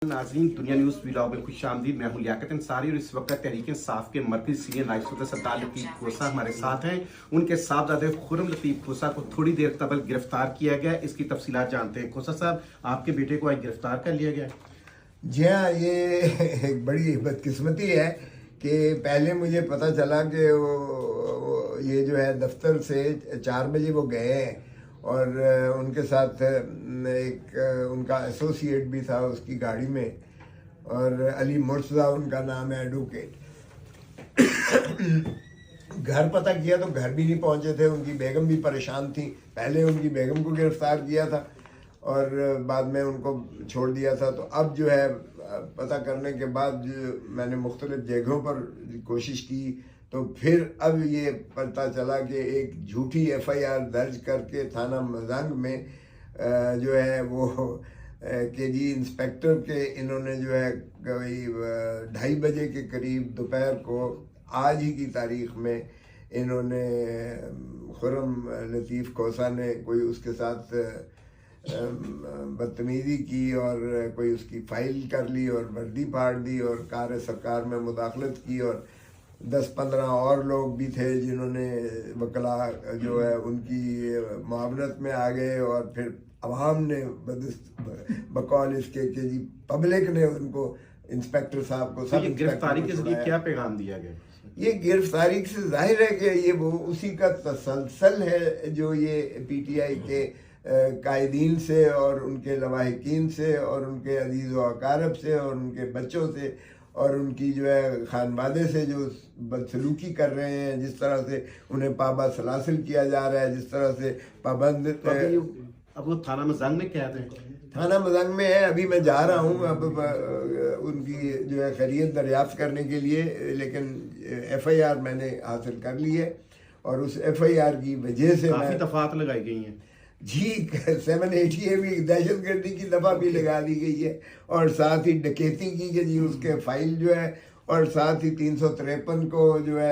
नाज़रीन, दुनिया news vlog में खुशामदीद। मैं हूं लियाकत अंसारी और इस वक्त तहरीक इंसाफ के मरकज़ी सीनियर नायब सदर सरदार लतीफ़ खोसा हमारे साथ हैं। उनके साहबजादे खुर्रम लतीफ़ खोसा को थोड़ी देर कबल गिरफ्तार किया गया। इसकी तफसीलात जानते हैं। खोसा साहब, आपके बेटे को आज गिरफ्तार कर लिया गया। जी हाँ, ये एक बड़ी बदकिस्मती है कि पहले मुझे पता चला कि ये जो है दफ्तर से 4 बजे वो गए हैं और उनके साथ एक उनका एसोसिएट भी था उसकी गाड़ी में, और अली मुर्तज़ा उनका नाम है, एडवोकेट। घर पता किया तो घर भी नहीं पहुंचे थे, उनकी बेगम भी परेशान थी। पहले उनकी बेगम को गिरफ्तार किया था और बाद में उनको छोड़ दिया था। तो अब जो है पता करने के बाद मैंने मुख्तलिफ जगहों पर कोशिश की, तो फिर अब ये पता चला कि एक झूठी FIR दर्ज करके थाना मजंग में जो है वो KG इंस्पेक्टर के इन्होंने जो है कोई 2:30 बजे के करीब दोपहर को, आज ही की तारीख में, इन्होंने खुर्रम लतीफ़ खोसा ने कोई उसके साथ बदतमीजी की और कोई उसकी फाइल कर ली और वर्दी फाड़ दी और कार सरकार में मुदाखलत की। और 10-15 और लोग भी थे जिन्होंने वकला जो है उनकी मुआवनत में आ गए, और फिर अवाम ने बकौल इसके कि जी पब्लिक ने उनको, इंस्पेक्टर साहब को, सब गिरफ्तारी के जरिए क्या पैगाम दिया गया? ये गिरफ्तारी से जाहिर है कि ये वो उसी का तसलसल है जो ये PTI के कायदीन से और उनके लवाहिकीन से और उनके अजीज़ व अकारब से और उनके बच्चों से और उनकी जो है खानवादे से जो बदसलूकी कर रहे हैं, जिस तरह से उन्हें पाबा सलासिल किया जा रहा है, जिस तरह से पाबंद। अब वो थाना मजंग में क्या है? थाना मजंग में है, अभी मैं जा रहा हूँ अब उनकी जो है खैरियत दरियाफ्त करने के लिए, लेकिन FIR मैंने हासिल कर ली है और उस FIR की वजह से काफी दफात लगाई गई हैं जी। 780 भी दहशतगर्दी की दफा भी लगा दी गई है और साथ ही डकैती की जी उसके फाइल जो है, और साथ ही 353 को जो है